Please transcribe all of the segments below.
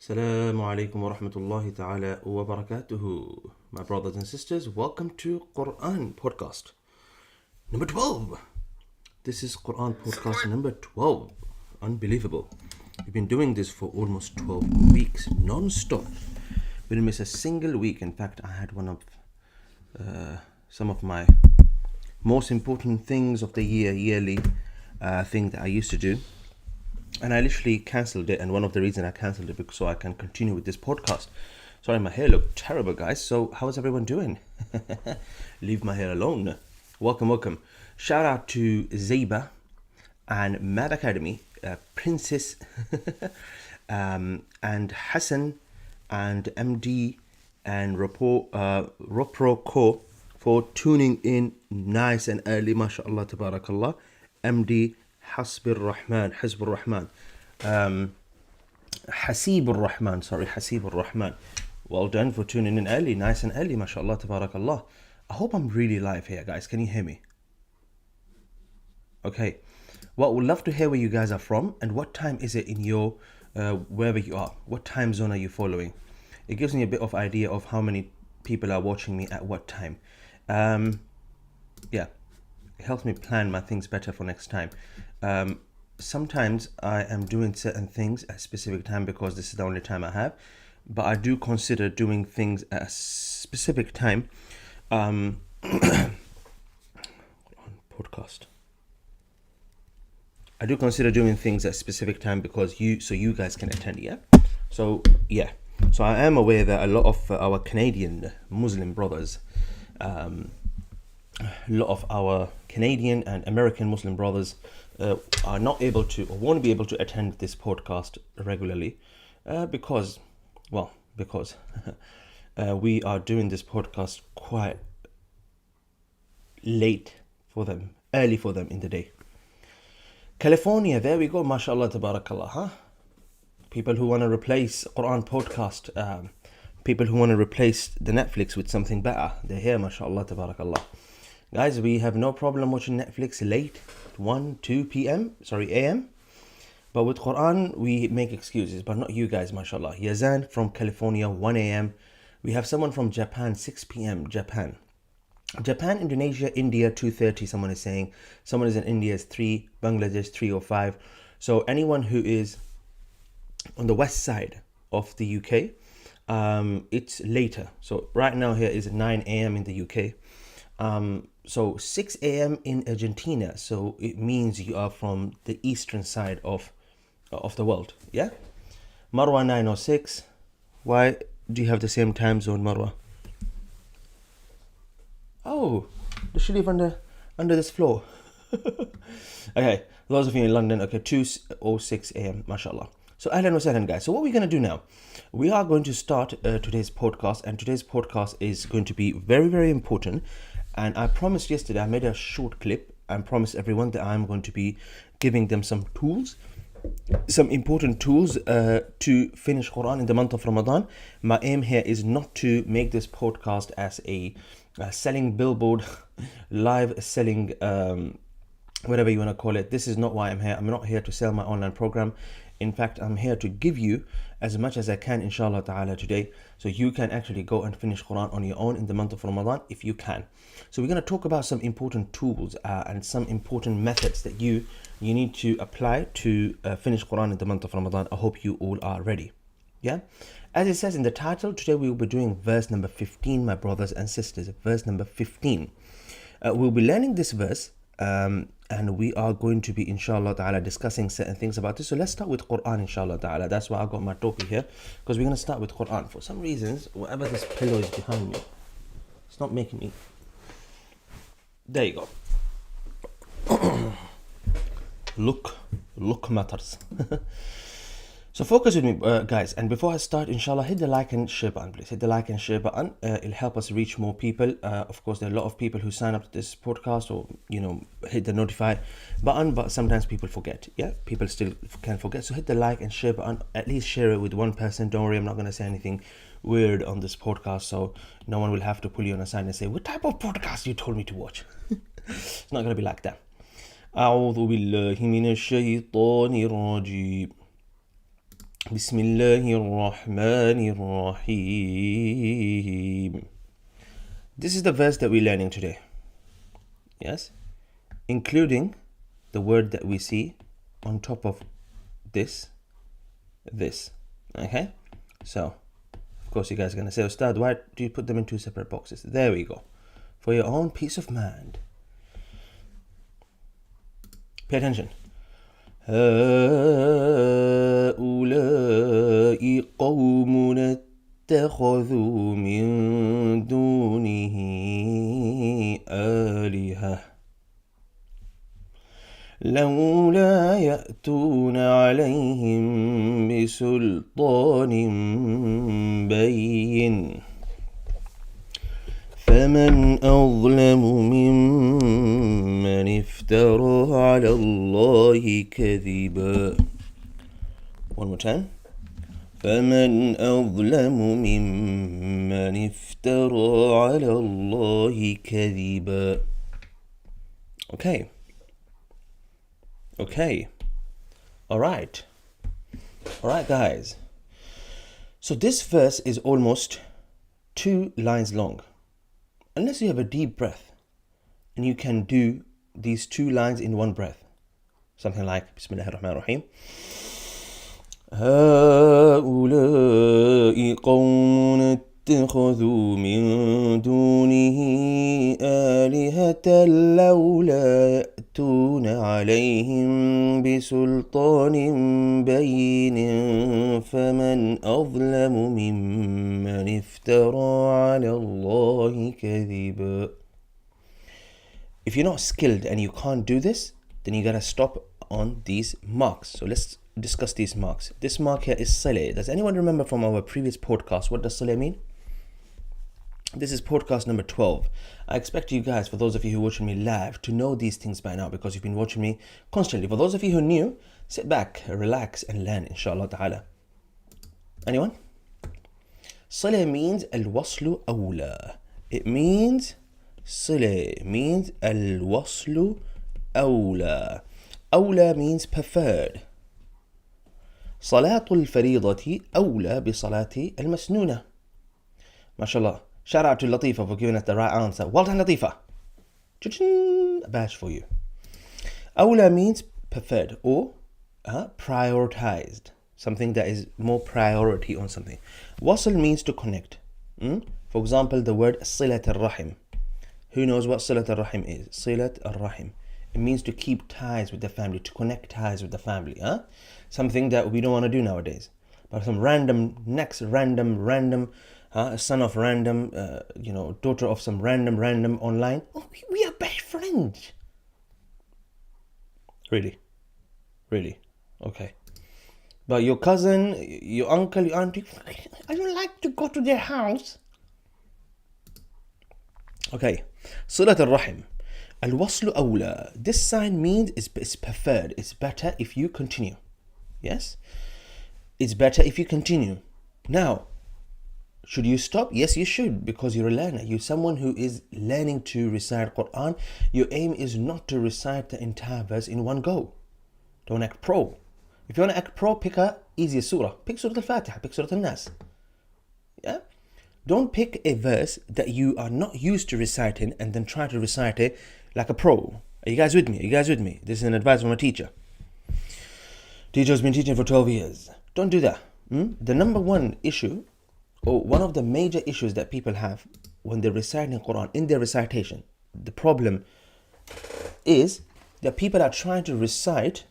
Assalamu alaikum wa rahmatullahi ta'ala wa barakatuhu. My brothers and sisters, welcome to Quran podcast number 12. This is Quran podcast number 12. Unbelievable. We've been doing this for almost 12 weeks non-stop. We didn't miss a single week. In fact, I had one of some of my most important things of the yearly thing that I used to do. And I literally cancelled it, and one of the reasons I cancelled it because so I can continue with this podcast. Sorry, my hair looked terrible, guys. So how is everyone doing? Leave my hair alone. Welcome. Shout out to Zeba and Mad Academy, Princess, and Hassan and MD and Ropro Co for tuning in nice and early. MashaAllah, tabarakallah. MD Hasbir Rahman, Hizbur Rahman, Hasibur Rahman. Well done for tuning in early, nice and early, mashallah, tabarakallah. I hope I'm really live here, guys. Can you hear me? Okay. Well, we'd love to hear where you guys are from and what time is it in your, wherever you are. What time zone are you following? It gives me a bit of idea of how many people are watching me at what time. Yeah. It helps me plan my things better for next time. Sometimes I am doing certain things at a specific time because this is the only time I have, but I do consider doing things at a specific time. Podcast. I do consider doing things at a specific time because you guys can attend, yeah? So I am aware that a lot of our Canadian Muslim brothers, a lot of our Canadian and American Muslim brothers are not able to or won't be able to attend this podcast regularly because we are doing this podcast quite late for them, early for them in the day. California, there we go, mashallah, tabarakallah, huh? People who want to replace Quran podcast, people who want to replace the Netflix with something better, they're here, mashallah, tabarakallah. Guys, we have no problem watching Netflix late, 2 a.m. But with Quran, we make excuses, but not you guys, mashallah. Yazan from California, 1 a.m. We have someone from Japan, 6 p.m. Japan, Indonesia, India, 2:30, someone is saying. Someone is in India, is 3, Bangladesh, 3:05. So anyone who is on the west side of the UK, it's later. So right now here is 9 a.m. in the UK. So 6 a.m. in Argentina, so it means you are from the eastern side of the world, yeah? Marwa 906, why do you have the same time zone, Marwa? Oh, does she live under this floor? Okay, those of you in London, okay, 2:06 a.m, mashallah. So ahlan wa sahlan, guys. So what we're going to do now, we are going to start today's podcast, and today's podcast is going to be very, very important. And I promised yesterday, I made a short clip and promised everyone that I'm going to be giving them some tools, some important tools to finish Quran in the month of Ramadan. My aim here is not to make this podcast as a selling billboard, live selling, whatever you want to call it. This is not why I'm here. I'm not here to sell my online program. In fact, I'm here to give you as much as I can, inshallah ta'ala, today, so you can actually go and finish Quran on your own in the month of Ramadan if you can. So we're going to talk about some important tools and some important methods that you need to apply to finish Quran in the month of Ramadan. I hope you all are ready. Yeah? As it says in the title, today we will be doing verse number 15, my brothers and sisters. Verse number 15. We'll be learning this verse, and we are going to be, inshallah ta'ala, discussing certain things about this. So let's start with Quran, inshallah ta'ala. That's why I got my topi here, because we're going to start with Quran. For some reasons, whatever this pillow is behind me, it's not making me. There you go. Look matters. So focus with me, guys. And before I start, inshallah, hit the like and share button, please. Hit the like and share button. It'll help us reach more people. Of course, there are a lot of people who sign up to this podcast or, hit the notify button, but sometimes people forget. Yeah, people still can forget. So hit the like and share button. At least share it with one person. Don't worry, I'm not going to say anything weird on this podcast, so no one will have to pull you on a side and say, what type of podcast you told me to watch? It's not going to be like that. أعوذ بالله من الشيطان الرجيم Bismillahirrahmanirrahim. This is the verse that we're learning today. Yes? Including the word that we see on top of this. Okay? So, of course, you guys are going to say, Ustad, why do you put them in two separate boxes? There we go. For your own peace of mind. Pay attention. هؤلاء قوم اتخذوا من دونه آلهة لولا يأتون عليهم بسلطان بين فمن أظلم ممن افترى على الله كذبا. One more time. فمن أظلم ممن افترى على الله كذبا. Okay. Alright, guys. So this verse is almost 2 lines long. Unless you have a deep breath and you can do these 2 lines in one breath. Something like Bismillahirrahmanirrahim. هؤلاء قوم اتخذوا من دونه آلهة لولا يأتون عليهم بسلطان بين فمن أظلم ممن افترى على الله كذبا. If you're not skilled and you can't do this, then you gotta stop on these marks. So let's discuss these marks. This mark here is Saleh. Does anyone remember from our previous podcast what does Saleh mean? This is podcast number 12. I expect you guys, for those of you who are watching me live, to know these things by now because you've been watching me constantly. For those of you who are new, sit back, relax and learn, inshallah ta'ala. Anyone? Saleh means al-waslu awla. It means Saleh means al-waslu awla. Awla means preferred. صلاة الفريضة أولى بصلاة المسنونة. MashaAllah. Shout out to Latifa for giving us the right answer. Well done, Latifa. A badge for you. Awla means preferred or prioritized. Something that is more priority on something. Wasl means to connect. For example, the word Silat al-Rahim. Who knows what Silat al-Rahim is? Silat al-Rahim. It means to keep ties with the family, to connect ties with the family. Something that we don't want to do nowadays. But some random, son of random, daughter of some random online. Oh, we are best friends. Really? Okay. But your cousin, your uncle, your auntie, I don't like to go to their house. Okay. Silat al-Rahim. Al-Waslu Awla. This sign means it's preferred. It's better if you continue. Yes? It's better if you continue. Now, should you stop? Yes, you should, because you're a learner. You're someone who is learning to recite Quran. Your aim is not to recite the entire verse in one go. Don't act pro. If you want to act pro, pick a easier surah. Pick Surah Al-Fatiha, pick Surah Al-Nas. Yeah? Don't pick a verse that you are not used to reciting and then try to recite it like a pro. Are you guys with me? This is an advice from a teacher. Teacher has been teaching for 12 years. Don't do that. The number one issue, or one of the major issues that people have when they're reciting Quran, in their recitation, the problem is that people are trying to recite,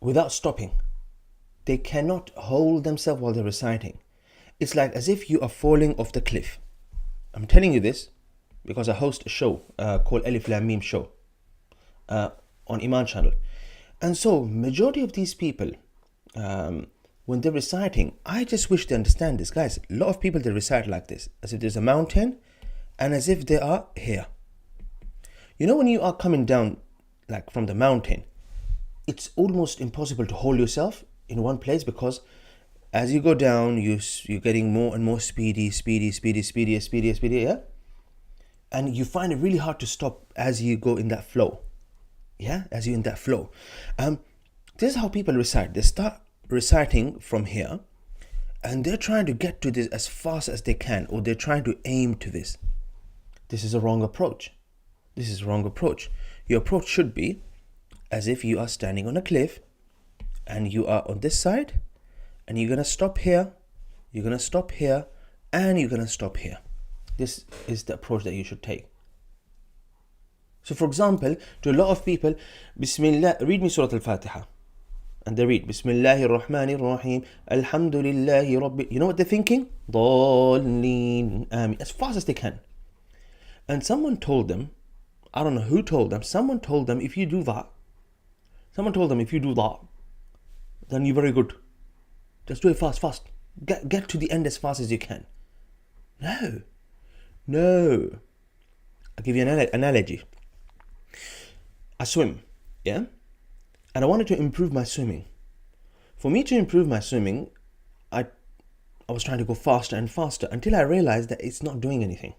without stopping. They cannot hold themselves while they're reciting. It's like as if you are falling off the cliff. I'm telling you this because I host a show called Alif Lam Mim Show on Eman channel. And so, majority of these people, when they're reciting, I just wish they understand this. Guys, a lot of people, they recite like this, as if there's a mountain and as if they are here. You know when you are coming down like from the mountain, it's almost impossible to hold yourself in one place because as you go down, you're getting more and more speedy, yeah? And you find it really hard to stop as you go in that flow. Yeah, as you're in that flow. This is how people recite. They start reciting from here, and they're trying to get to this as fast as they can, or they're trying to aim to this. This is a wrong approach. This is a wrong approach. Your approach should be as if you are standing on a cliff, and you are on this side, and you're going to stop here, you're going to stop here, and you're going to stop here. This is the approach that you should take. So for example, to a lot of people, Bismillah, read me Surah Al-Fatiha. And they read, Bismillahir Rahmanir Rahim, Alhamdulillahi Rabbi. You know what they're thinking? Dallin, Amin. As fast as they can. And someone told them, I don't know who told them, someone told them, if you do that, then you're very good. Just do it fast. Get to the end as fast as you can. No. I'll give you an analogy. I swim, yeah? And I wanted to improve my swimming. For me to improve my swimming, I was trying to go faster and faster until I realized that it's not doing anything.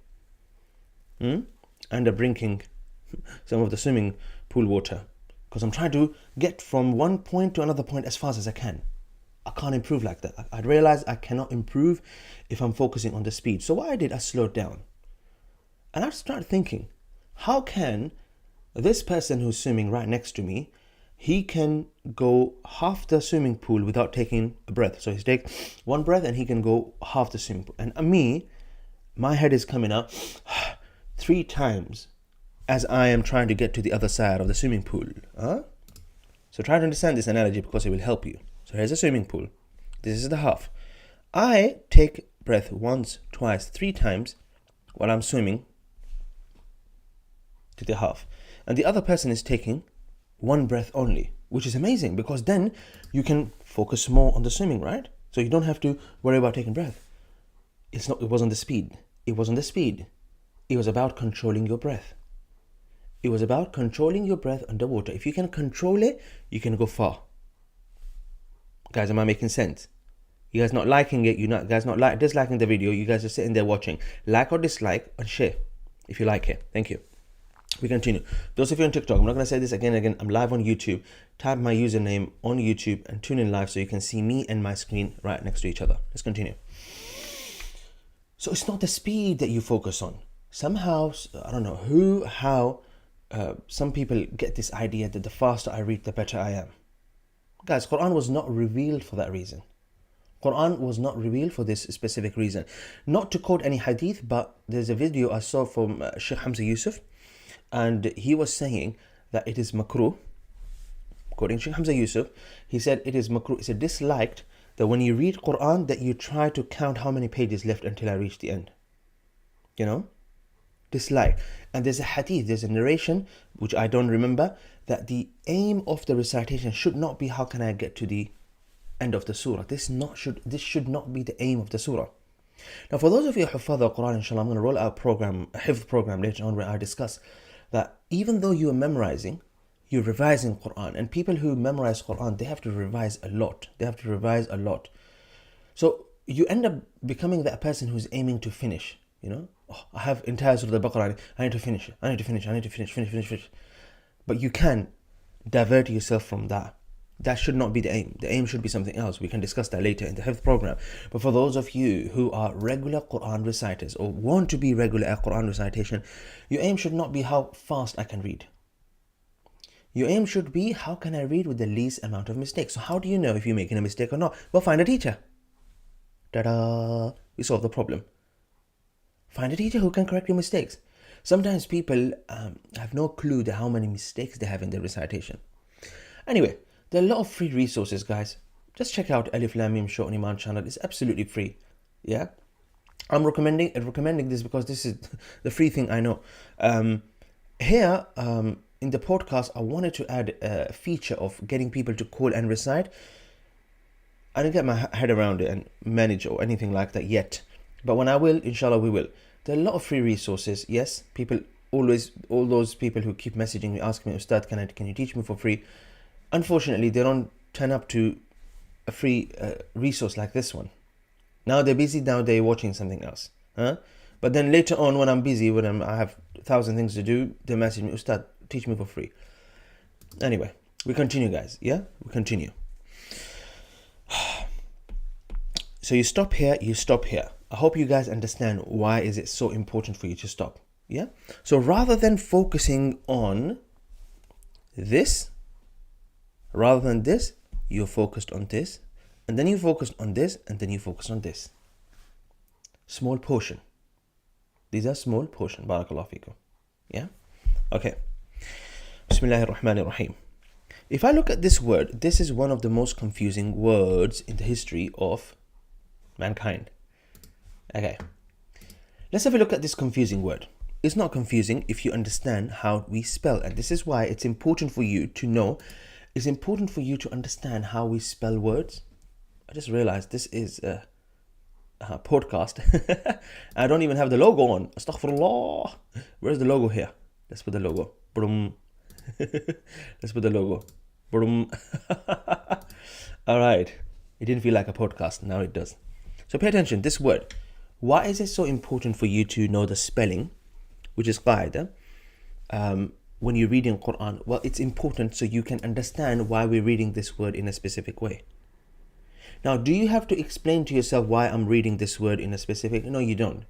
I end up drinking some of the swimming pool water because I'm trying to get from one point to another point as fast as I can. I can't improve like that. I realized I cannot improve if I'm focusing on the speed. So what I did, I slowed down. And I started thinking, how can this person who's swimming right next to me, he can go half the swimming pool without taking a breath. So he's take one breath and he can go half the swimming pool. And me, my head is coming up 3 times as I am trying to get to the other side of the swimming pool. So try to understand this analogy because it will help you. So here's a swimming pool. This is the half. I take breath once, twice, 3 times while I'm swimming to the half. And the other person is taking 1 breath only, which is amazing because then you can focus more on the swimming, right? So you don't have to worry about taking breath. It wasn't the speed. It wasn't the speed. It was about controlling your breath. It was about controlling your breath underwater. If you can control it, you can go far. Guys, am I making sense? You guys not liking it, disliking the video, you guys are sitting there watching. Like or dislike and share if you like it. Thank you. We continue. Those of you on TikTok, I'm not going to say this again and again. I'm live on YouTube. Type my username on YouTube and tune in live so you can see me and my screen right next to each other. Let's continue. So it's not the speed that you focus on. Somehow, I don't know how some people get this idea that the faster I read, the better I am. Guys, Quran was not revealed for that reason. Quran was not revealed for this specific reason. Not to quote any hadith, but there's a video I saw from Sheikh Hamza Yusuf, and he was saying that it is makruh. Quoting Sheikh Hamza Yusuf, he said it is makruh. It's disliked that when you read Quran that you try to count how many pages left until I reach the end. You know? Dislike. And there's a hadith, there's a narration, which I don't remember, that the aim of the recitation should not be how can I get to the end of the surah. This should not be the aim of the surah. Now for those of you who follow Quran, inshallah, I'm going to roll out a hifz program later on where I discuss that even though you are memorizing, you're revising Quran. And people who memorize Quran, they have to revise a lot. So you end up becoming that person who's aiming to finish, you know. I have entire Surah Al-Baqarah, I need to finish it. But you can divert yourself from that. That should not be the aim. The aim should be something else. We can discuss that later in the Hifz program. But for those of you who are regular Quran reciters or want to be regular at Quran recitation, your aim should not be how fast I can read. Your aim should be how can I read with the least amount of mistakes. So how do you know if you're making a mistake or not? Well, find a teacher. Ta-da! We solved the problem. Find a teacher who can correct your mistakes. Sometimes people have no clue how many mistakes they have in their recitation. Anyway, there are a lot of free resources, guys. Just check out Alif Lam Mim Show on Iman channel. It's absolutely free. Yeah, I'm recommending this because this is the free thing I know. Here in the podcast, I wanted to add a feature of getting people to call and recite. I didn't get my head around it and manage or anything like that yet. But when I will, inshallah, we will. There are a lot of free resources. Yes, all those people who keep messaging me, asking me, Ustad, can you teach me for free? Unfortunately, they don't turn up to a free resource like this one. Now they're busy, now they're watching something else. But then later on, when I'm busy, I have 1,000 things to do, they message me, Ustad, teach me for free. Anyway, We continue, guys. Yeah, we continue. So you stop here, you stop here. I hope you guys understand why is it so important for you to stop. Yeah. So rather than focusing on this, rather than this, you're focused on this, and then you focused on this, and then you focus on this. Small portion. These are small portion. Barakallahu feekum. Yeah. Okay. Bismillahir Rahmanir Rahim. If I look at this word, this is one of the most confusing words in the history of mankind. Okay. Let's have a look at this confusing word. It's not confusing if you understand how we spell, and this is why it's important for you to know. It's important for you to understand how we spell words. I just realized this is a podcast. I don't even have the logo on. Astaghfirullah. Where's the logo here? Let's put the logo. Brum. Let's put the logo. Brum. All right. It didn't feel like a podcast. Now it does. So pay attention. This word. Why is it so important for you to know the spelling, which is qaida, when you're reading Quran? Well, it's important so you can understand why we're reading this word in a specific way. Now, do you have to explain to yourself why I'm reading this word in a specific? No, you don't.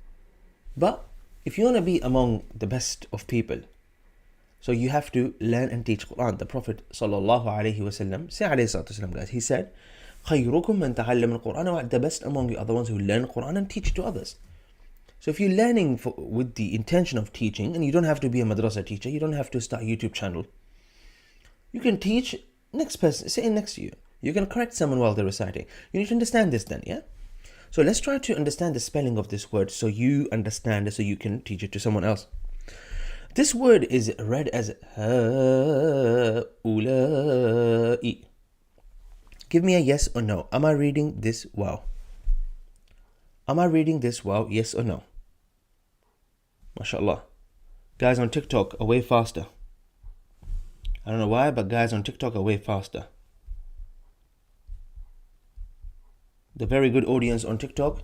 But if you want to be among the best of people, so you have to learn and teach Quran. The Prophet sallallahu alaihi wasallam, say alayhi salatu wasallam, guys, he said, خيركم من تعلم القرآن. The best among you are the ones who learn Quran and teach to others. So if you're learning with the intention of teaching, and you don't have to be a madrasa teacher, you don't have to start a YouTube channel. You can teach next person sitting next to you. You can correct someone while they're reciting. You need to understand this then, yeah? So let's try to understand the spelling of this word so you understand it, so you can teach it to someone else. This word is read as ha-ula-i. Give me a yes or no. Am I reading this wow? Am I reading this wow? Yes or no? MashaAllah. Guys on TikTok are way faster. I don't know why, but guys on TikTok are way faster. The very good audience on TikTok,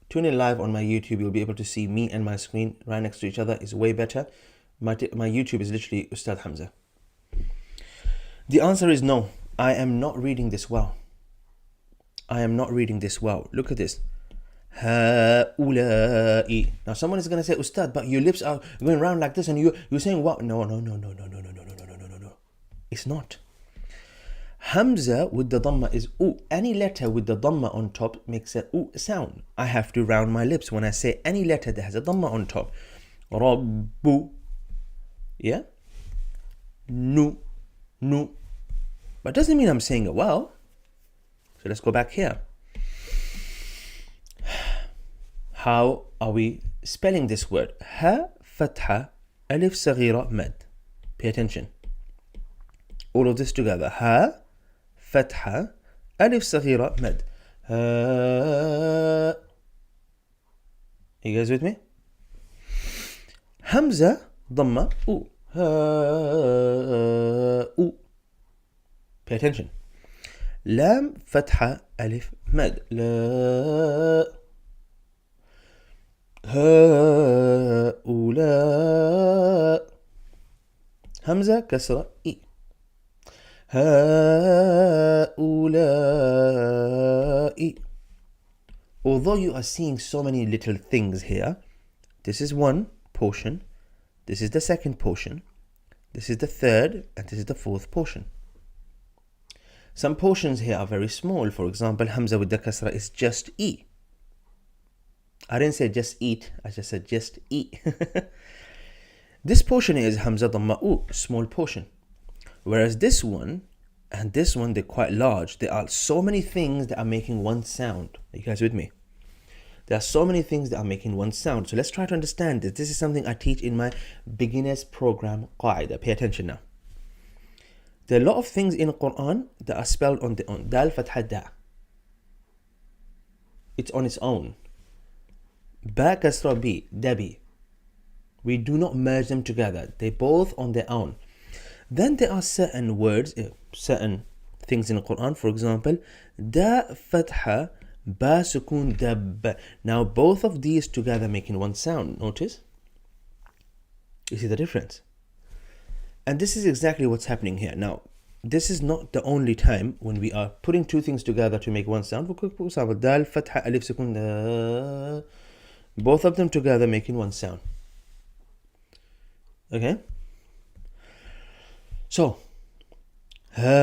tune in live on my YouTube. You'll be able to see me and my screen right next to each other. It's way better. My YouTube is literally Ustaz Hamza. The answer is no. I am not reading this well. I am not reading this well. Look at this. Ha-ula-i. Now someone is going to say, Ustad, but your lips are going around like this and you're saying what? No. It's not. Hamza with the dhamma is oo. Any letter with the dhamma on top makes a oo sound. I have to round my lips when I say any letter that has a dhamma on top. Rabbu. Yeah? Nu. But it doesn't mean I'm saying it well. So let's go back here. How are we spelling this word? Ha, fatha, alif, saghira, mad. Pay attention. All of this together. Ha, fatha, alif, saghira, mad. Ha. You guys with me? Hamza, dhamma, oo. Ha, oo. Pay attention. Lam, fatha, alif, mad. La. هؤلاء همزة كسرة إي هؤلاء. Although you are seeing so many little things here, this is one portion, this is the second portion, this is the third, and this is the fourth portion. Some portions here are very small. For example, Hamza with the kasra is just E. I didn't say just eat, I just said just eat. This portion is Hamza Dhamma U, small portion. Whereas this one and this one, they're quite large. There are so many things that are making one sound. Are you guys with me? There are so many things that are making one sound. So let's try to understand this. This is something I teach in my beginners program, Qaida. Pay attention now. There are a lot of things in the Quran that are spelled on their own. Dal fatha da. It's on its own. Ba kasra bi, dabi. We do not merge them together. They're both on their own. Then there are certain words, certain things in the Quran. For example, da fatha, ba sukun, dab. Now both of these together making one sound. Notice? You see the difference? And this is exactly what's happening here. Now, this is not the only time when we are putting two things together to make one sound. For example, dal, fatha, alif, sukun, da. Both of them together making one sound. Okay? So, ha-ulai.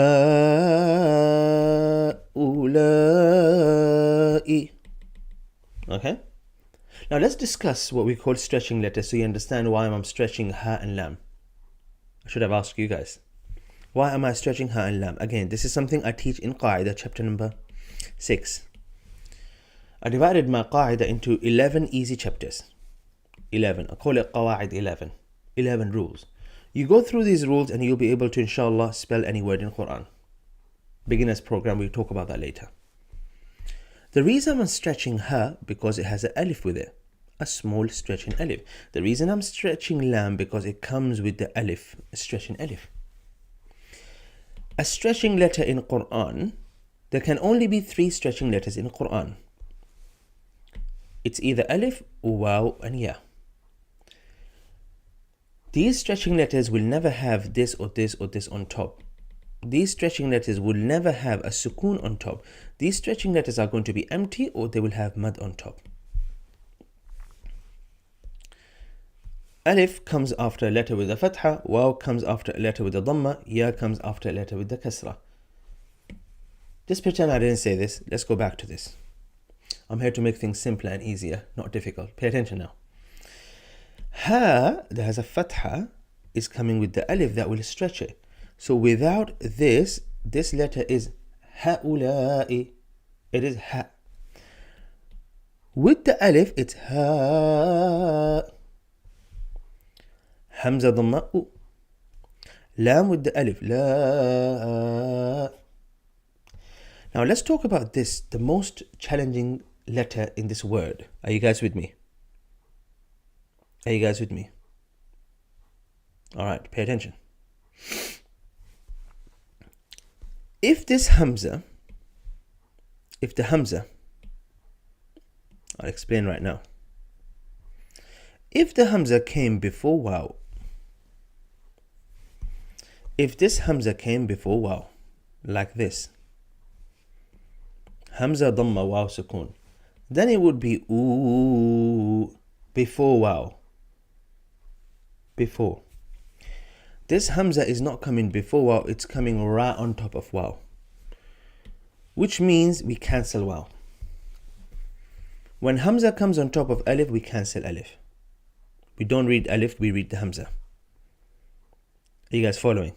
Okay? Now let's discuss what we call stretching letters so you understand why I'm stretching ha and lam. I should have asked you guys. Why am I stretching ha and lam? Again, this is something I teach in Qaida, chapter number 6. I divided my Qaida into 11 easy chapters. 11. I call it Qawaid 11. 11 rules. You go through these rules and you'll be able to, inshallah, spell any word in Quran. Beginners program, we'll talk about that later. The reason I'm stretching ha, because it has an alif with it. A small stretching alif. The reason I'm stretching lam, because it comes with the alif, a stretching alif. A stretching letter in Quran, there can only be 3 stretching letters in Quran. It's either alif, waw, and ya. These stretching letters will never have this or this or this on top. These stretching letters will never have a sukoon on top. These stretching letters are going to be empty or they will have mud on top. Alif comes after a letter with a fatha, waw comes after a letter with a dhamma, ya comes after a letter with the kasra. Just pretend I didn't say this. Let's go back to this. I'm here to make things simpler and easier, not difficult. Pay attention now. Ha, that has a fatha, is coming with the alif that will stretch it. So without this letter is ha-ulai. It is ha. With the alif, it's ha. Hamza dhamma u. Lam with the alif, la. Now let's talk about this, the most challenging letter in this word. Are you guys with me? Are you guys with me? Alright, pay attention. If the Hamza, I'll explain right now. If the Hamza came before waw, if this Hamza came before waw, like this, Hamza dhamma waw sukoon, then it would be ooh before waw. Before. This Hamza is not coming before waw, it's coming right on top of waw. Which means we cancel waw. When Hamza comes on top of alif, we cancel alif. We don't read alif, we read the Hamza. Are you guys following?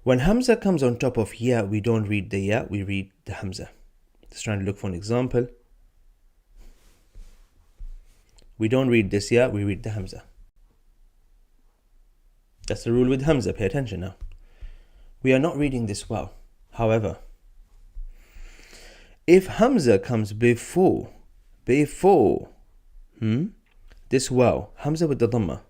When Hamza comes on top of ya, we don't read the ya, we read the Hamza. Just trying to look for an example. We don't read this ya, we read the Hamza. That's the rule with Hamza. Pay attention now. We are not reading this waw. However, if Hamza comes before this waw, Hamza with the dhamma,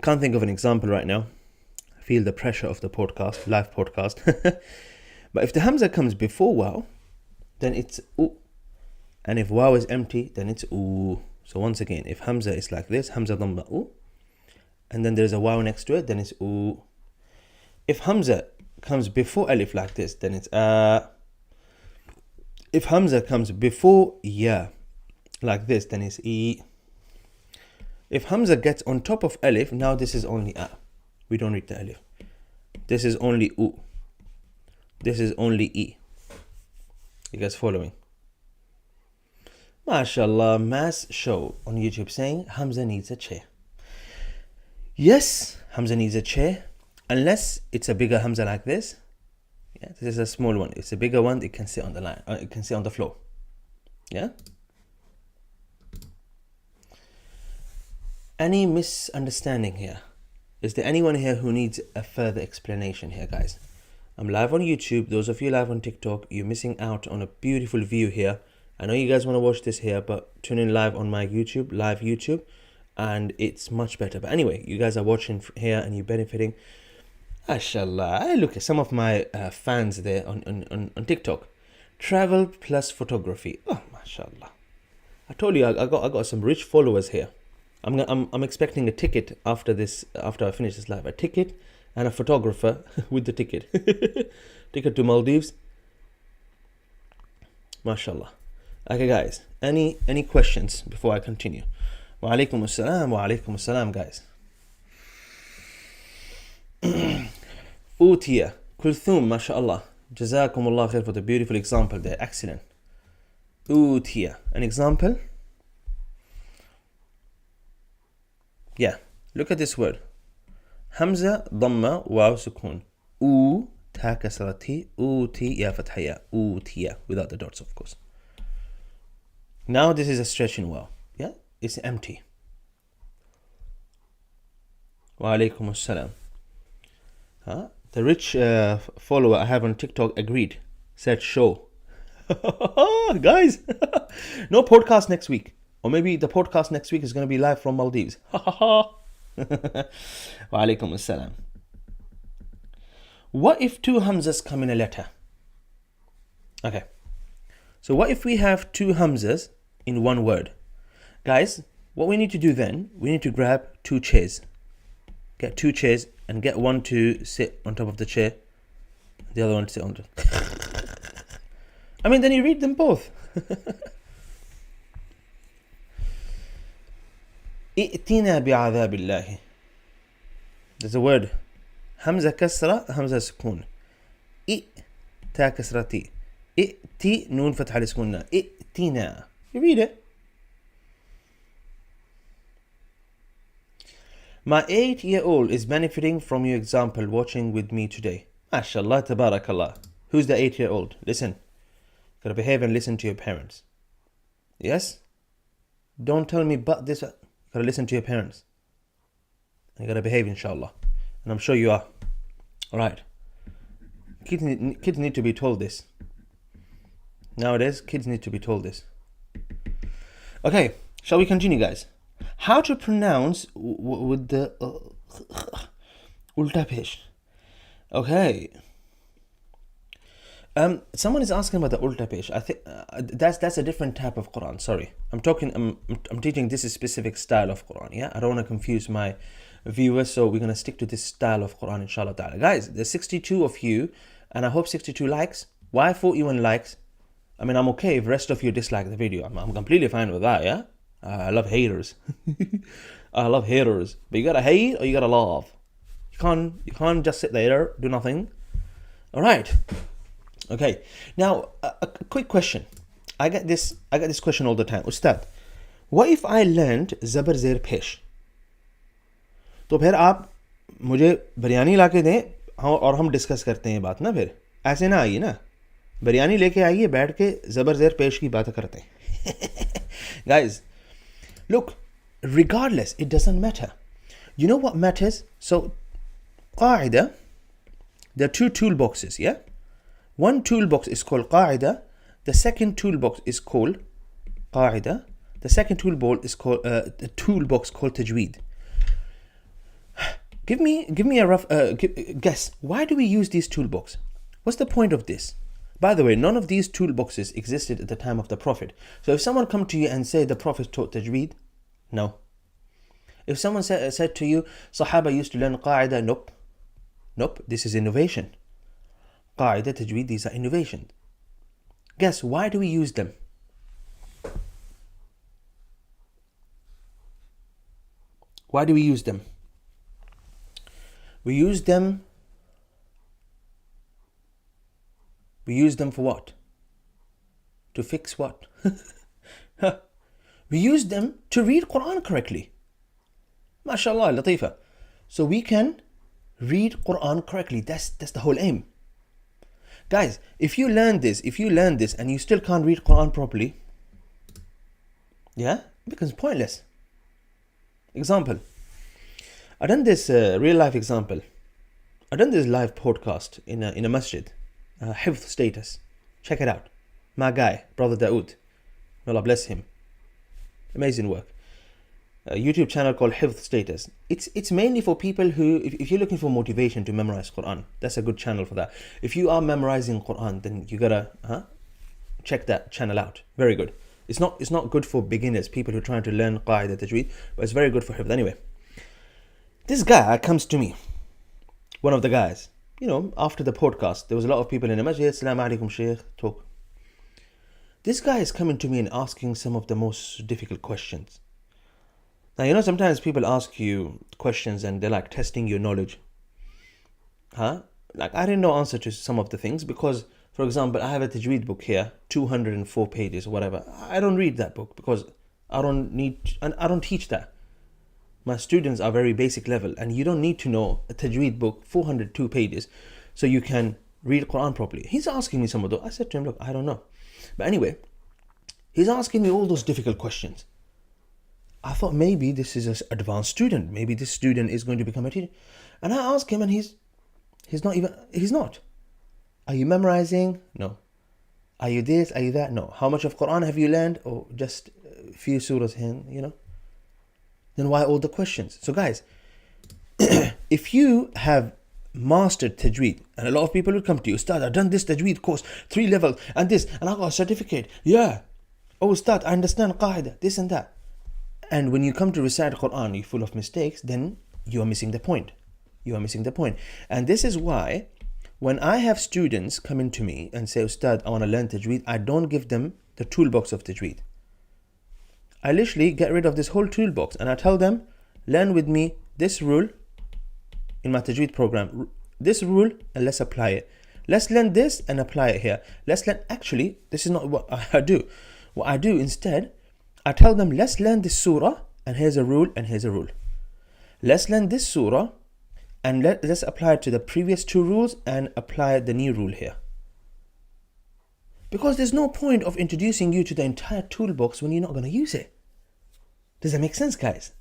can't think of an example right now. Feel the pressure of the podcast, live podcast. But if the Hamza comes before waw, then it's oo. And if waw is empty, then it's oo. So once again, if Hamza is like this, Hamza dhamma oo, and then there's a waw next to it, then it's oo. If Hamza comes before alif like this, then it's If Hamza comes before ya like this, then it's e. If Hamza gets on top of alif, now this is only a. We don't read the alif. This is only u. This is only e. You guys following? MashaAllah, mass show on YouTube saying Hamza needs a chair. Yes, Hamza needs a chair. Unless it's a bigger Hamza like this. Yeah, this is a small one. It's a bigger one. It can sit on the line. It can sit on the floor. Yeah. Any misunderstanding here? Is there anyone here who needs a further explanation here, guys? I'm live on YouTube. Those of you live on TikTok, you're missing out on a beautiful view here. I know you guys want to watch this here, but tune in live on my YouTube, live YouTube, and it's much better. But anyway, you guys are watching here and you're benefiting. MashaAllah. I look at some of my fans there on TikTok. Travel plus photography. Oh, MashaAllah. I told you I got some rich followers here. I'm expecting a ticket after I finish this live. A ticket and a photographer with the ticket. Ticket to Maldives. MashaAllah. Okay, guys. Any questions before I continue? Wa alaikum assalam, guys. Utiya, Kulthum, MashaAllah. Jazakumullah khair for the beautiful example there. Excellent. Utiya. An example? Yeah. Look at this word. Hamza, Dhamma, Waw, Sukun. U, Ta kasrati, Uti, Ya fathaya. Utiya. Without the dots, of course. Now this is a stretch in Waw. Yeah? It's empty. Wa alaikum assalam. Huh? The rich follower I have on TikTok agreed. Said show. Guys, no podcast next week. Or maybe the podcast next week is going to be live from Maldives. Wa alaikum assalam. What if two Hamzas come in a letter? Okay. So what if we have two Hamzas in one word? Guys, what we need to do then, we need to grab two chairs. Get two chairs and get one to sit on top of the chair, the other one to sit on top. I mean, then you read them both. I'tina bi'adhabillahi. There's a word. Hamza kasra, Hamza sukun. Ta kasrati. I'ti, noon fatha al-sukunna. I'tina. You read it. My 8-year-old is benefiting from your example watching with me today. MashaAllah, tabarakallah. Who's the 8-year-old? Listen. Gotta behave and listen to your parents. Yes? Don't tell me but this. Gotta listen to your parents. You gotta behave, inshallah. And I'm sure you are. Alright. Kids need to be told this. Nowadays, kids need to be told this. Okay, shall we continue, guys? How to pronounce with the ulta pesh? Okay. Someone is asking about the ulta pesh. I think that's a different type of Quran. Sorry, I'm teaching this specific style of Quran. Yeah, I don't want to confuse my viewers, so we're gonna stick to this style of Quran, inshallah ta'ala. Guys, there's 62 of you, and I hope 62 likes. Why 41 likes? I mean, I'm okay if the rest of you dislike the video. I'm completely fine with that. Yeah. I love haters. I love haters. But you gotta hate or you gotta love. You can't just sit there, do nothing. Alright. Okay. Now a quick question. I get this question all the time. Ustad, what if I learned Zabar Zer Pesh? तो फिर आप मुझे बिरयानी लाके दें और हम discuss करते हैं बात ना फिर ऐसे ना आइए ना बिरयानी लेके आइए बैठ के ज़बर ज़ेर पेश की बात करते हैं guys. Look, regardless, it doesn't matter. You know what matters? So, qaida, there are two toolboxes, yeah? One toolbox is called qaida. The second toolbox is called qaida. The second toolbox is called the toolbox called tajweed. Give me a rough guess. Why do we use these toolbox? What's the point of this? By the way, none of these toolboxes existed at the time of the Prophet. So if someone come to you and say the Prophet taught tajweed, no. If someone said to you, Sahaba used to learn qaida, nope. Nope, this is innovation. Qaida, tajweed, these are innovations. Guess, why do we use them? Why do we use them? We use them for what? To fix what? We use them to read Quran correctly. MashaAllah, Latifa. So we can read Quran correctly. That's the whole aim. Guys, if you learn this and you still can't read Quran properly, yeah, it becomes pointless. Example. I done this real life example. I done this live podcast in a masjid. Hifz status. Check it out. My guy, Brother Daoud. May Allah bless him. Amazing work. a YouTube channel called Hifz Status. It's mainly for people who, if you're looking for motivation to memorize Quran, that's a good channel for that. If you are memorizing Quran, then you gotta check that channel out. Very good. It's not good for beginners, people who are trying to learn Qaida Tajweed, but it's very good for Hifz. Anyway, this guy comes to me, one of the guys, after the podcast. There was a lot of people in the masjid. Assalamu alaikum, Shaykh, talk. This guy is coming to me and asking some of the most difficult questions. Now, sometimes people ask you questions and they're like testing your knowledge. Like, I didn't know answer to some of the things because, for example, I have a Tajweed book here, 204 pages or whatever. I don't read that book because I don't teach that. My students are very basic level, and you don't need to know a Tajweed book, 402 pages, so you can read Quran properly. He's asking me some of those. I said to him, look, I don't know. But anyway, he's asking me all those difficult questions. I thought maybe this is an advanced student. Maybe this student is going to become a teacher. And I asked him, and he's not. Are you memorizing? No. Are you this? Are you that? No. How much of Quran have you learned? Or just a few surahs here, Then why all the questions? So guys, if you have mastered Tajweed, and a lot of people will come to you, Ustad, I've done this Tajweed course, 3 levels, and this, and I got a certificate. Yeah. Oh, Ustad, I understand Qaida, this and that. And when you come to recite Quran, you're full of mistakes, then you are missing the point. And this is why, when I have students coming to me and say, Ustad, I want to learn Tajweed, I don't give them the toolbox of Tajweed. I literally get rid of this whole toolbox and I tell them, learn with me this rule in my Tajweed program. This rule, and let's apply it. Let's learn this and apply it here. Actually, this is not what I do. What I do instead, I tell them, let's learn this surah, and here's a rule, and here's a rule. Let's learn this surah, and let's apply it to the previous 2 rules and apply the new rule here. Because there's no point of introducing you to the entire toolbox when you're not going to use it. Does that make sense, guys?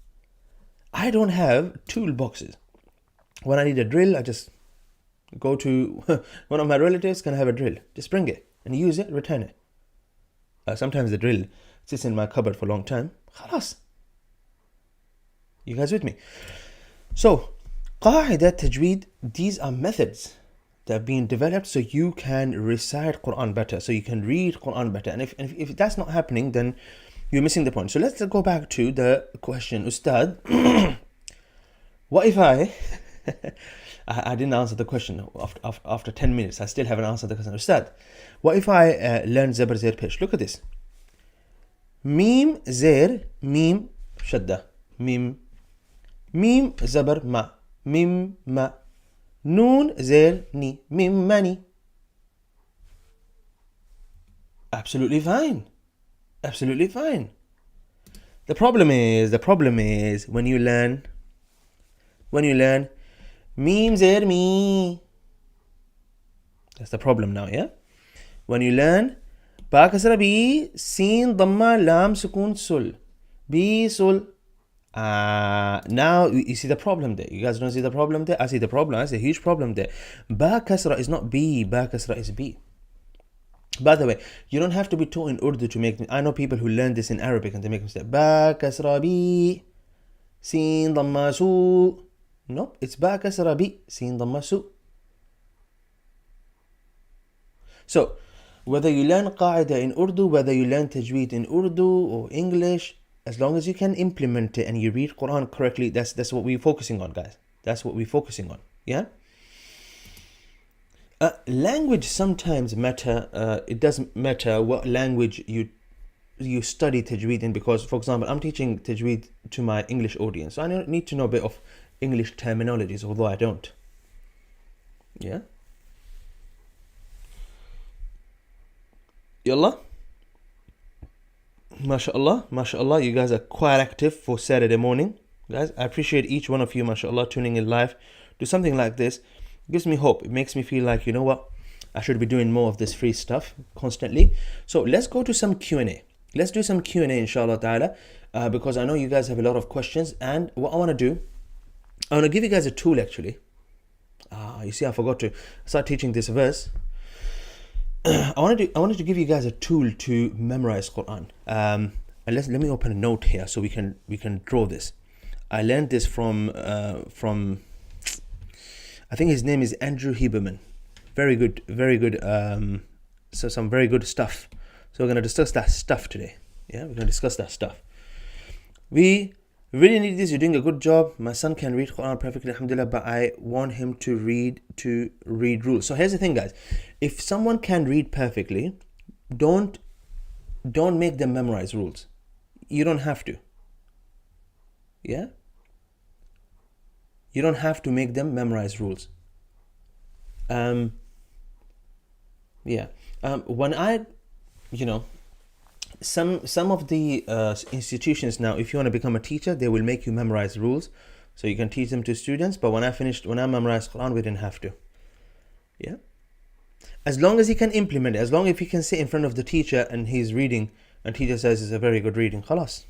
I don't have toolboxes. When I need a drill, I just go to one of my relatives, can I have a drill? Just bring it and use it, return it. Sometimes the drill sits in my cupboard for a long time. Khalas. You guys with me? So, Qaida Tajweed, these are methods that have been developed so you can recite Quran better, so you can read Quran better. And if that's not happening, then you're missing the point. So let's go back to the question. Ustad, what if I didn't answer the question after 10 minutes. I still haven't answered the question. Ustad, what if I learn Zabar Zair Pesh? Look at this. Mim Zair, Mim Shadda, Mim Zabar Ma, Mim Ma, Noon Zair Ni, Mim Mani. Absolutely fine. The problem is when you learn Mim Zair Mi. That's the problem now, yeah? When you learn Ba Kasra Bi, Sin Dhamma Lam Sukun Sul, Bi Sul. Now you see the problem there. You guys don't see the problem there? I see the problem. I see a huge problem there. Ba Kasra is not B, Ba Kasra is B. By the way, you don't have to be taught in Urdu to make. I know people who learn this in Arabic and they make mistakes. Ba Kasra Bi, Sin Dhamma Su. Nope, it's Ba Kasra Bi, Sin Dhamma Su. So, whether you learn Qaida in Urdu, whether you learn Tajweed in Urdu or English, as long as you can implement it and you read Quran correctly, that's what we're focusing on, guys. That's what we're focusing on, yeah? Language sometimes matter. It doesn't matter what language you study Tajweed in, because, for example, I'm teaching Tajweed to my English audience, so I need to know a bit of English terminologies, although I don't. Yeah? Yallah. MashaAllah, you guys are quite active for Saturday morning. Guys, I appreciate each one of you, MashaAllah, tuning in live. Do something like this. It gives me hope. It makes me feel like, you know what, I should be doing more of this free stuff constantly. So let's go to some Q&A. Let's do some Q&A, inshallah ta'ala, because I know you guys have a lot of questions. And what I want to do, I want to give you guys a tool, actually. You see, I forgot to start teaching this verse. I wanted to give you guys a tool to memorize Quran. and let me open a note here so we can draw this. I learned this from I think his name is Andrew Huberman. Very good. So some very good stuff. So we're going to discuss that stuff today. Yeah, we're going to discuss that stuff. We really need this. You're doing a good job. My son can read Quran perfectly, alhamdulillah, but I want him to read rules. So here's the thing, guys. If someone can read perfectly, don't make them memorize rules. You don't have to. Yeah? You don't have to make them memorize rules. When I, some of the institutions now, if you want to become a teacher, they will make you memorize rules so you can teach them to students. But when I memorized Quran, we didn't have to. Yeah. As long as he can implement it, as long as he can sit in front of the teacher and he's reading, and teacher says it's a very good reading, khalas.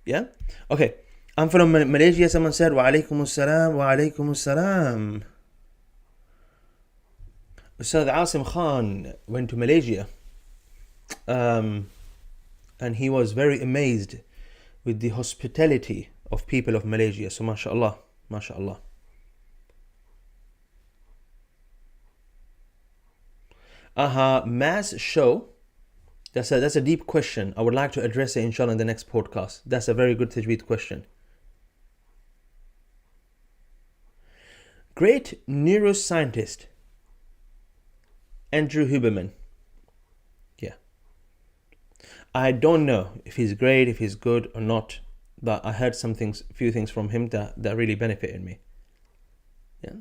Yeah. Okay. I'm from Malaysia. Someone said, wa alaykum as-salam. Ustaz Asim Khan went to Malaysia, and he was very amazed with the hospitality of people of Malaysia. So mashallah. Mass show. That's a deep question. I would like to address it inshallah in the next podcast. That's a very good Tajweed question. Great neuroscientist Andrew Huberman. Yeah. I don't know if he's great, if he's good or not, but I heard few things from him that really benefited me. Yeah.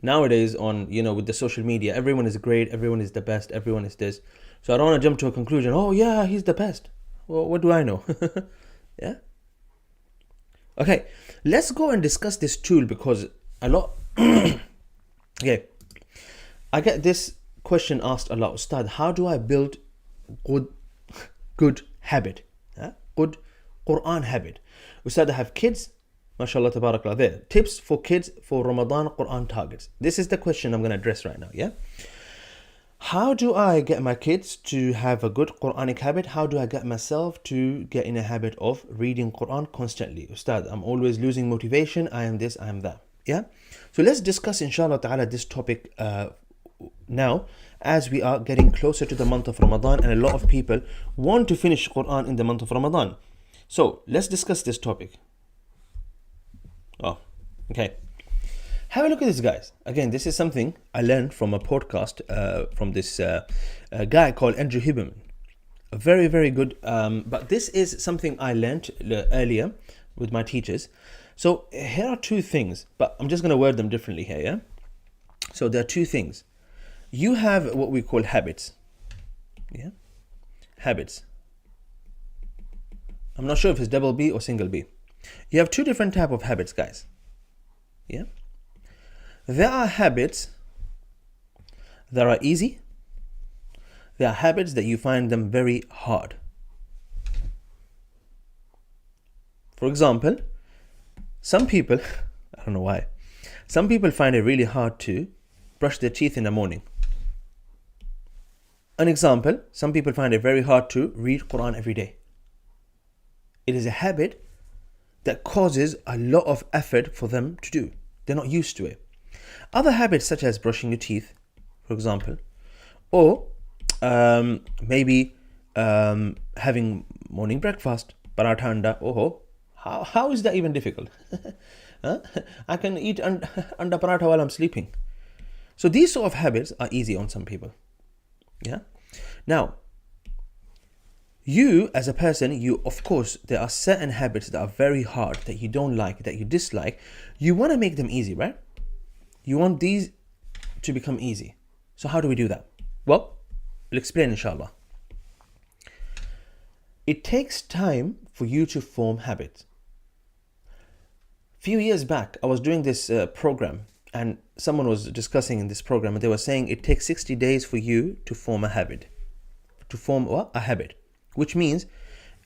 Nowadays with the social media, everyone is great, everyone is the best, everyone is this. So I don't want to jump to a conclusion, oh yeah, he's the best. Well, what do I know? Yeah. Okay, let's go and discuss this tool because a lot okay. I get this question asked a lot. Ustad, how do I build good habit? Good Quran habit. Ustad, I have kids. MashaAllah, tabarakallah. There. Tips for kids for Ramadan Quran targets. This is the question I'm going to address right now. Yeah. How do I get my kids to have a good Quranic habit? How do I get myself to get in a habit of reading Quran constantly? Ustad, I'm always losing motivation. I am this, I am that. Yeah. So let's discuss inshallah ta'ala this topic now, as we are getting closer to the month of Ramadan and a lot of people want to finish Quran in the month of Ramadan. So let's discuss this topic. Oh, okay. Have a look at this, guys. Again, this is something I learned from a podcast from this guy called Andrew Huberman. Very, very good. But this is something I learned earlier with my teachers. So here are two things, but I'm just going to word them differently here, yeah? So there are two things. You have what we call habits. Yeah? Habits. I'm not sure if it's double B or single B. You have two different type of habits, guys. Yeah? There are habits that are easy. There are habits that you find them very hard. For example, some people, I don't know why, some people find it really hard to brush their teeth in the morning. An example, some people find it very hard to read Quran every day. It is a habit that causes a lot of effort for them to do. They're not used to it. Other habits such as brushing your teeth, for example, or maybe having morning breakfast, paratha anda, how is that even difficult? Huh? I can eat anda paratha while I'm sleeping. So these sort of habits are easy on some people. Yeah. Now, you as a person, of course, there are certain habits that are very hard, that you don't like, that you dislike. You want to make them easy, right? You want these to become easy. So how do we do that? Well, we'll explain inshallah. It takes time for you to form habits. A few years back, I was doing this program, and someone was discussing in this program, and they were saying it takes 60 days for you to form a habit. To form what? A habit. Which means,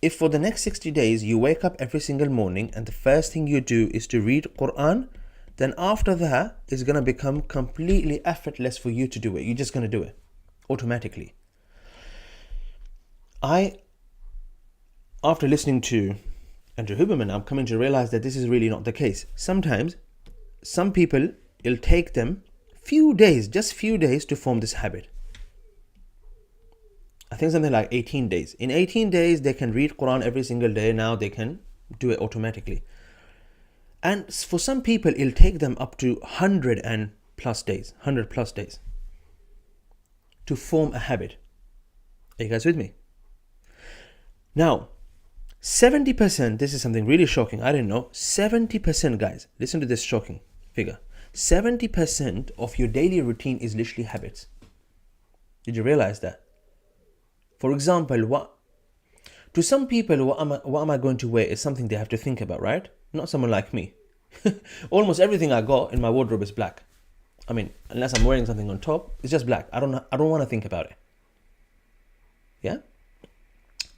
if for the next 60 days you wake up every single morning and the first thing you do is to read Quran, then after that, it's going to become completely effortless for you to do it. You're just going to do it automatically. After listening to Andrew Huberman, I'm coming to realize that this is really not the case. Sometimes, some people, it'll take them few days, just few days to form this habit. I think something like 18 days. In 18 days, they can read Quran every single day. Now they can do it automatically. And for some people, it'll take them up to 100 plus days to form a habit. Are you guys with me? Now, 70%, this is something really shocking. I didn't know. 70%, guys, listen to this shocking figure. 70% of your daily routine is literally habits. Did you realize that? For example, to some people, what am I going to wear is something they have to think about, right? Not someone like me. Almost everything I got in my wardrobe is black. I mean, unless I'm wearing something on top, it's just black. I don't want to think about it. Yeah?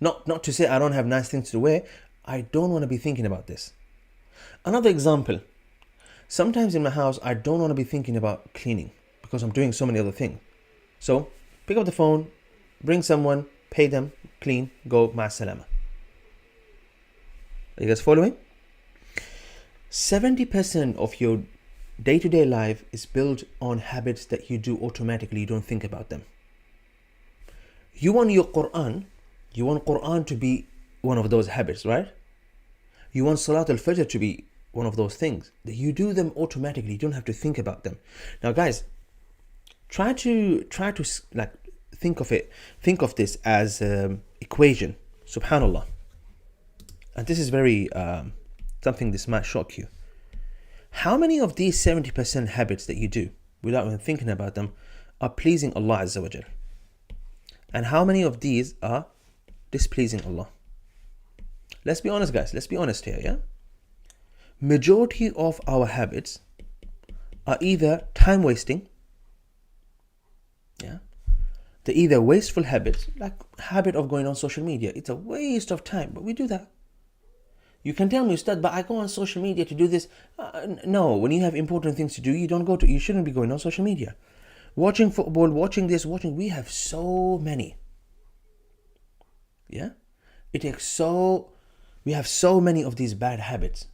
Not to say I don't have nice things to wear. I don't want to be thinking about this. Another example. Sometimes in my house, I don't want to be thinking about cleaning because I'm doing so many other things. So, pick up the phone, bring someone, pay them, clean, go, ma salama. Are you guys following? 70% of your day-to-day life is built on habits that you do automatically. You don't think about them. You want Quran to be one of those habits, right? You want Salat al-Fajr to be one of those things that you do them automatically. You don't have to think about them. Now, guys, try to like think of this as equation. Subhanallah. And this is very something this might shock you. How many of these 70% habits that you do without even thinking about them are pleasing Allah Azza wa Jal? And how many of these are displeasing Allah? Let's be honest, guys. Let's be honest here, yeah? Majority of our habits are either time wasting, yeah? They're either wasteful habits, like habit of going on social media. It's a waste of time, but we do that. You can tell me, Ustad, but I go on social media to do this. No, when you have important things to do, you shouldn't be going on social media. Watching football, watching this, we have so many. Yeah? We have so many of these bad habits.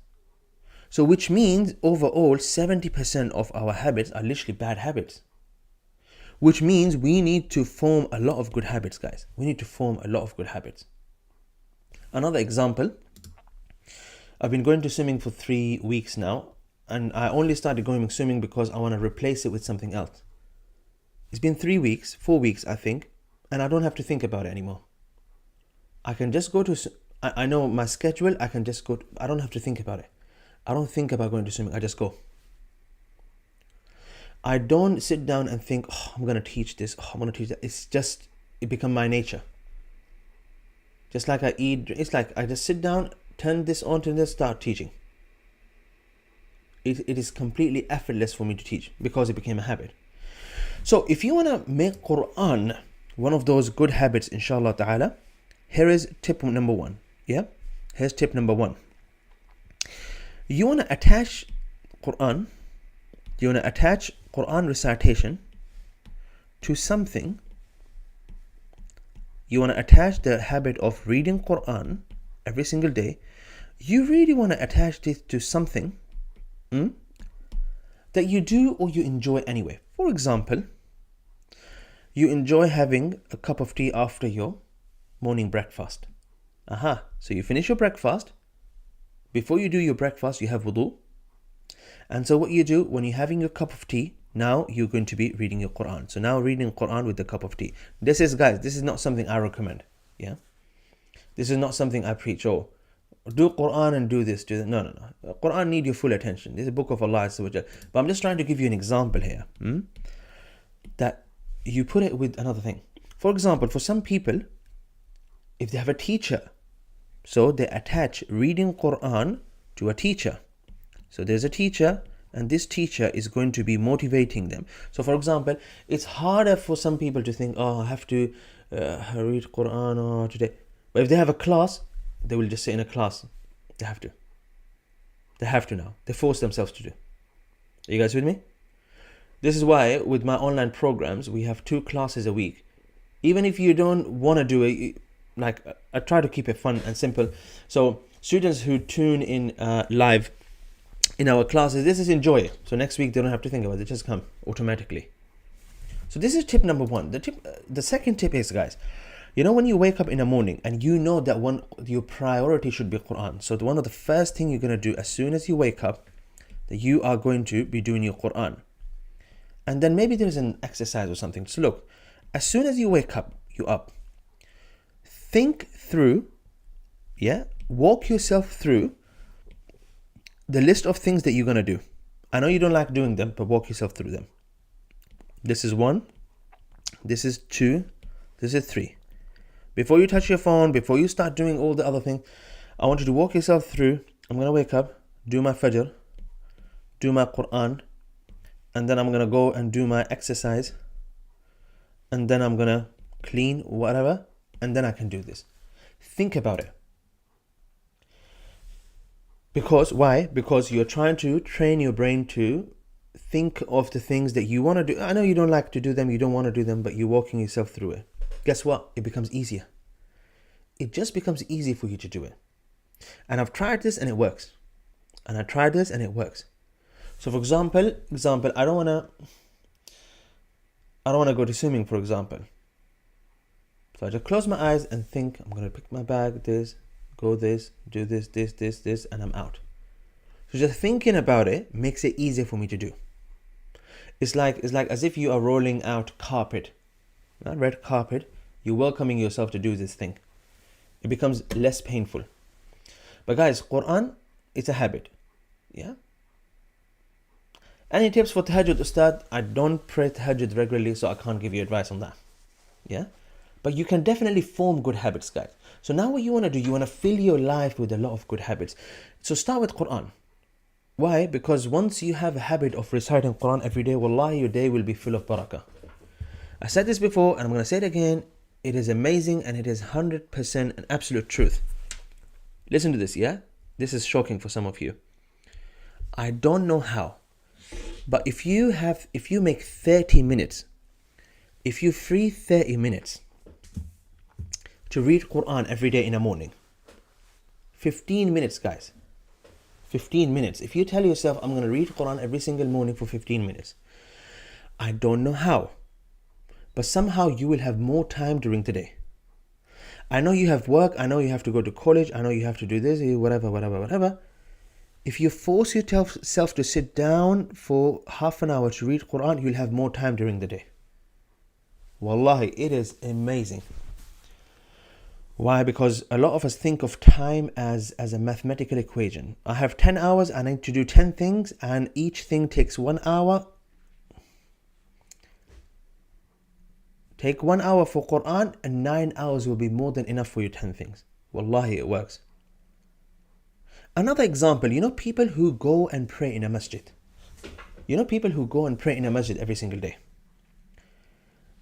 So which means overall 70% of our habits are literally bad habits. Which means we need to form a lot of good habits, guys. We need to form a lot of good habits. Another example, I've been going to swimming for 3 weeks now, and I only started going swimming because I want to replace it with something else. It's been 3 weeks, 4 weeks, I think, and I don't have to think about it anymore. I can just go to, I know my schedule, I can just go, I don't have to think about it. I don't think about going to swimming, I just go. I don't sit down and think, I'm going to teach this, I'm going to teach that. It become my nature. Just like I eat, it's like I just sit down, turn this on, to this, start teaching. It is completely effortless for me to teach because it became a habit. So if you want to make Quran one of those good habits, inshallah ta'ala, here is tip number 1. Yeah? Here's tip number 1. You want to attach Quran recitation to something. You want to attach the habit of reading Quran every single day. You really want to attach this to something that you do or you enjoy anyway. For example, you enjoy having a cup of tea after your morning breakfast. So you finish your breakfast. Before you do your breakfast, you have wudu. And so what you do when you're having your cup of tea, now you're going to be reading your Quran. So now reading Quran with the cup of tea. This is not something I recommend. Yeah. This is not something I preach. Oh, do Quran and do this, do that. No. Quran need your full attention. This is a book of Allah. But I'm just trying to give you an example here. That you put it with another thing. For example, for some people, if they have a teacher, so they attach reading Quran to a teacher. So there's a teacher, and this teacher is going to be motivating them. So for example, it's harder for some people to think, I have to read Quran today. But if they have a class, they will just say in a class. They have to now. They force themselves to do. Are you guys with me? This is why with my online programs, we have 2 classes a week. Even if you don't want to do it, like I try to keep it fun and simple. So students who tune in live in our classes, this is enjoy it. So next week they don't have to think about it, just come automatically. So this is tip number one. The second tip is, guys, you know, when you wake up in the morning and you know that your priority should be Quran. So one of the first thing you're going to do as soon as you wake up, that you are going to be doing your Quran. And then maybe there's an exercise or something. So look, as soon as you wake up, you're up. Think through, walk yourself through the list of things that you're going to do. I know you don't like doing them, but walk yourself through them. This is 1, this is 2, this is 3. Before you touch your phone, before you start doing all the other things, I want you to walk yourself through. I'm going to wake up, do my Fajr, do my Quran, and then I'm going to go and do my exercise, and then I'm going to clean, whatever, and then I can do this. Think about it. Because, why? Because you're trying to train your brain to think of the things that you want to do. I know you don't like to do them, you don't want to do them, but you're walking yourself through it. Guess what? It becomes easier. It just becomes easy for you to do it. And I've tried this and it works. And I tried this and it works. So for example, I don't want to go to swimming, for example. So I just close my eyes and think, I'm going to pick my bag, go this, do this, and I'm out. So just thinking about it makes it easier for me to do. It's like as if you are rolling out carpet, red carpet. You're welcoming yourself to do this thing. It becomes less painful. But guys, Quran, it's a habit. Yeah. Any tips for tahajjud, Ustad? I don't pray tahajjud regularly, so I can't give you advice on that. Yeah. But you can definitely form good habits, guys. So now what you want to do, you want to fill your life with a lot of good habits. So start with Quran. Why? Because once you have a habit of reciting Quran every day, wallahi, your day will be full of barakah. I said this before and I'm going to say it again. It is amazing and it is 100% an absolute truth. Listen to this, yeah? This is shocking for some of you. I don't know how, but if you make 30 minutes, if you free 30 minutes to read Quran every day in the morning, 15 minutes, guys, 15 minutes. If you tell yourself, I'm going to read Quran every single morning for 15 minutes, I don't know how, but somehow you will have more time during the day. I know you have work, I know you have to go to college, I know you have to do this, whatever. If you force yourself to sit down for half an hour to read Quran, you'll have more time during the day. Wallahi, it is amazing. Why? Because a lot of us think of time as a mathematical equation. I have 10 hours, I need to do 10 things, and each thing takes 1 hour. Take 1 hour for Quran, and 9 hours will be more than enough for your 10 things. Wallahi, it works. Another example, you know people who go and pray in a masjid. You know people who go and pray in a masjid every single day.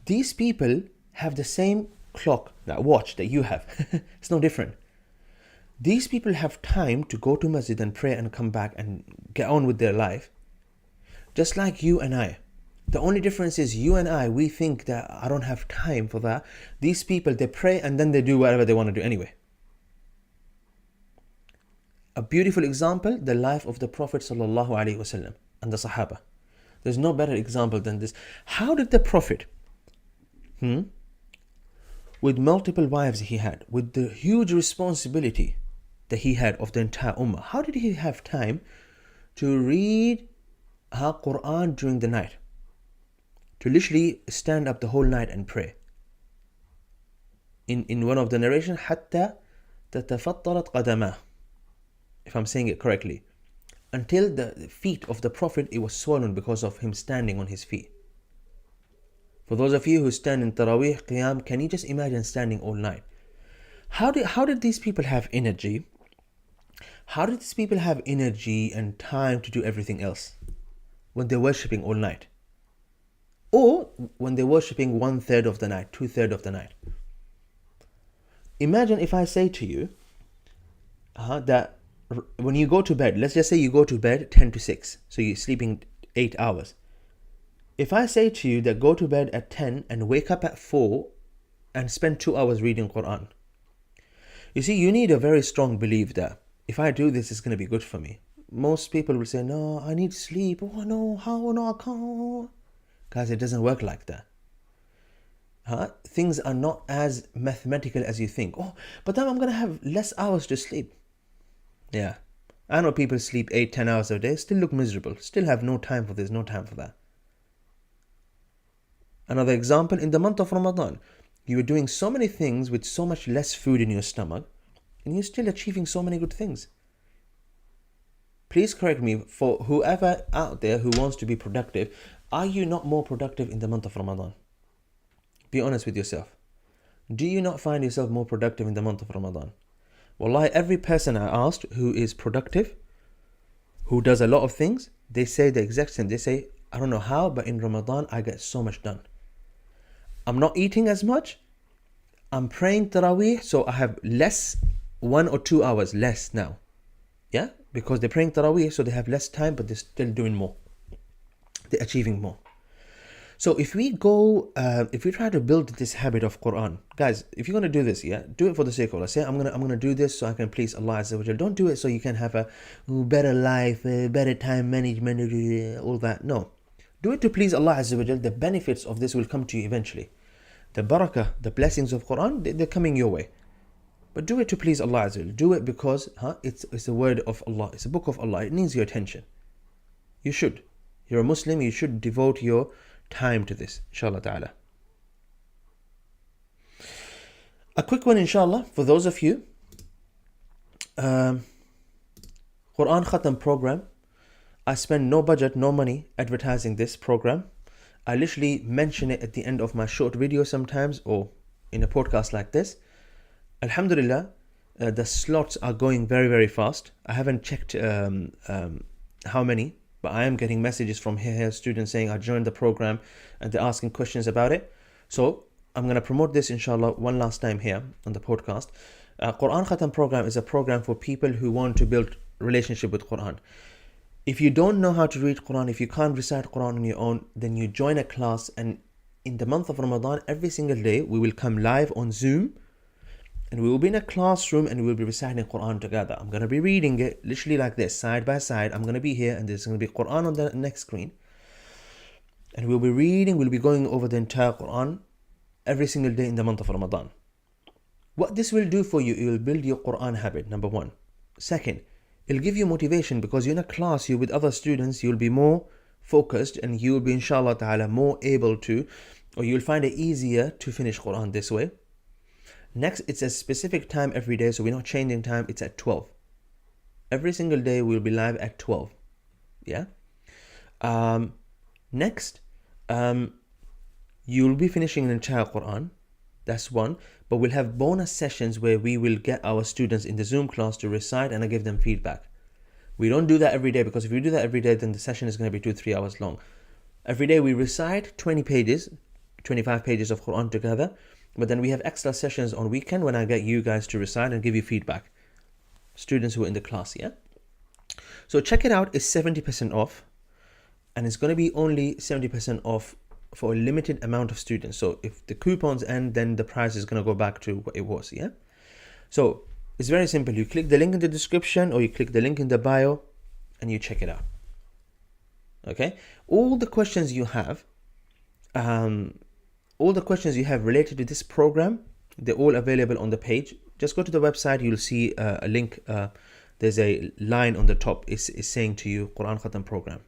These people have the same clock, that watch that you have. It's no different. These people have time to go to masjid and pray and come back and get on with their life, just like you and I. The only difference is you and I, we think that I don't have time for that. These people, they pray and then they do whatever they want to do anyway. A beautiful example, the life of the Prophet ﷺ and the Sahaba. There's no better example than this. How did the Prophet, with multiple wives he had, with the huge responsibility that he had of the entire ummah, how did he have time to read Quran during the night? To literally stand up the whole night and pray. In one of the narrations, حتى تتفطرت قدماه, if I'm saying it correctly, until the feet of the Prophet, it was swollen because of him standing on his feet. For those of you who stand in Taraweeh, Qiyam, can you just imagine standing all night? How did these people have energy? How did these people have energy and time to do everything else when they're worshipping all night? Or when they're worshipping 1/3 of the night, 2/3 of the night. Imagine if I say to you that when you go to bed, let's just say you go to bed 10 to 6, so you're sleeping 8 hours. If I say to you that go to bed at 10 and wake up at 4 and spend 2 hours reading Quran, You see, you need a very strong belief that if I do this, it's going to be good for me. Most people will say, no, I need sleep. Oh, no, how? No, I can't. Guys, it doesn't work like that. Things are not as mathematical as you think. Oh, but then I'm going to have less hours to sleep. Yeah. I know people sleep 8-10 hours a day, still look miserable, still have no time for this, no time for that. Another example, in the month of Ramadan, you are doing so many things with so much less food in your stomach, and you're still achieving so many good things. Please correct me, for whoever out there who wants to be productive, are you not more productive in the month of Ramadan? Be honest with yourself. Do you not find yourself more productive in the month of Ramadan? Wallahi, every person I asked who is productive, who does a lot of things, they say the exact same. They say, I don't know how, but in Ramadan I get so much done. I'm not eating as much. I'm praying Taraweeh, so I have less, 1 or 2 hours less now. Yeah? Because they're praying Taraweeh, so they have less time, but they're still doing more. They're achieving more. So if we try to build this habit of Quran, guys, if you're going to do this, yeah, do it for the sake of Allah. Say, I'm gonna do this so I can please Allah Azza wa Jal. Don't do it so you can have a better life, better time management, all that. No. Do it to please Allah Azza wa Jal. The benefits of this will come to you eventually. The barakah, the blessings of Quran, they're coming your way. But do it to please Allah Azza wa Jal. Do it because it's a word of Allah. It's a book of Allah. It needs your attention. You should. You're a Muslim. You should devote your time to this, inshallah ta'ala. A quick one, inshallah, for those of you. Quran Khatam program. I spend no budget, no money advertising this program. I literally mention it at the end of my short video sometimes, or in a podcast like this. Alhamdulillah, the slots are going very, very fast. I haven't checked how many, but I am getting messages from here students saying I joined the program and they're asking questions about it. So I'm going to promote this, inshallah, one last time here on the podcast. Quran Khatam program is a program for people who want to build relationship with Quran. If you don't know how to read Quran, if you can't recite Quran on your own, then you join a class, and in the month of Ramadan, every single day, we will come live on Zoom, and we will be in a classroom and we will be reciting Quran together. I'm going to be reading it literally like this, side by side. I'm going to be here and there's going to be Quran on the next screen. And we'll be reading, we'll be going over the entire Quran every single day in the month of Ramadan. What this will do for you, it will build your Quran habit, number one. Second, it'll give you motivation because you're in a class, you're with other students, you'll be more focused and you'll be, inshallah ta'ala, more able to, or you'll find it easier to finish Quran this way. Next, it's a specific time every day, so we're not changing time. It's at 12. Every single day we'll be live at 12. Yeah. Next, you'll be finishing an entire Quran. That's one. But we'll have bonus sessions where we will get our students in the Zoom class to recite and I give them feedback. We don't do that every day, because if we do that every day, then the session is going to be 2-3 hours long. Every day we recite 20 pages, 25 pages of Quran together. But then we have extra sessions on weekend when I get you guys to recite and give you feedback. Students who are in the class, yeah? So check it out. It's 70% off. And it's going to be only 70% off for a limited amount of students. So if the coupons end, then the price is going to go back to what it was, yeah? So it's very simple. You click the link in the description or you click the link in the bio and you check it out. Okay? All the questions you have, related to this program, they're all available on the page. Just go to the website, you'll see a link. There's a line on the top. It's saying to you, Quran Khatam program.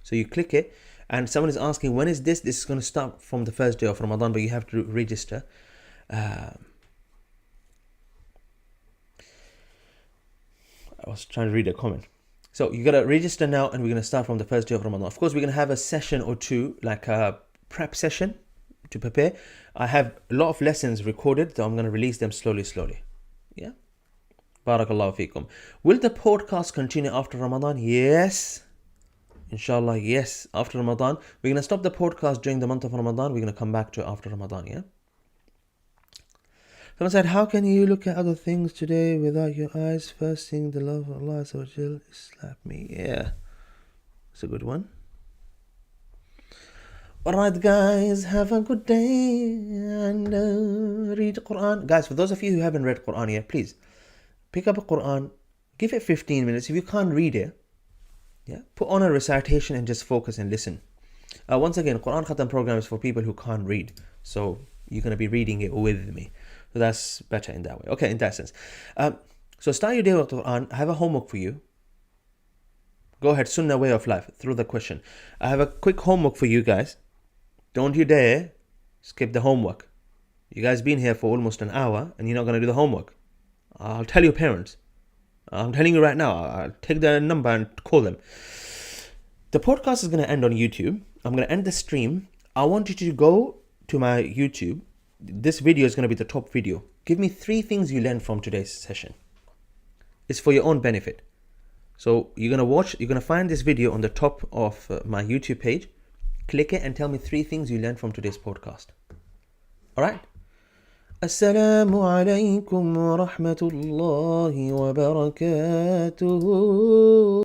So you click it, and someone is asking, when is this? This is going to start from the first day of Ramadan, but you have to register. I was trying to read a comment. So you got to register now, and we're going to start from the first day of Ramadan. Of course, we're going to have a session or two, like a prep session, to prepare. I have a lot of lessons recorded, so I'm going to release them slowly. Yeah. Barakallahu feekum. Will the podcast continue after Ramadan? Yes. Inshallah, yes. After Ramadan. We're going to stop the podcast during the month of Ramadan. We're going to come back to it after Ramadan, yeah? Someone said, how can you look at other things today without your eyes first seeing the love of Allah Azza wa Jal? Slap me. Yeah. It's a good one. Alright guys, have a good day and read Quran. Guys, for those of you who haven't read Quran yet, please pick up a Quran, give it 15 minutes. If you can't read it, yeah, put on a recitation and just focus and listen. Once again, Quran Khatam program is for people who can't read. So you're going to be reading it with me. So that's better in that way. Okay, in that sense. So start your day with Quran. I have a homework for you. Go ahead, Sunnah way of life, through the question. I have a quick homework for you guys. Don't you dare skip the homework. You guys been here for almost an hour and you're not going to do the homework. I'll tell your parents. I'm telling you right now. I'll take their number and call them. The podcast is going to end on YouTube. I'm going to end the stream. I want you to go to my YouTube. This video is going to be the top video. Give me 3 things you learned from today's session. It's for your own benefit. So you're going to find this video on the top of my YouTube page. Click it and tell me 3 things you learned from today's podcast. All right? Assalamu alaikum wa rahmatullahi wa barakatuhu.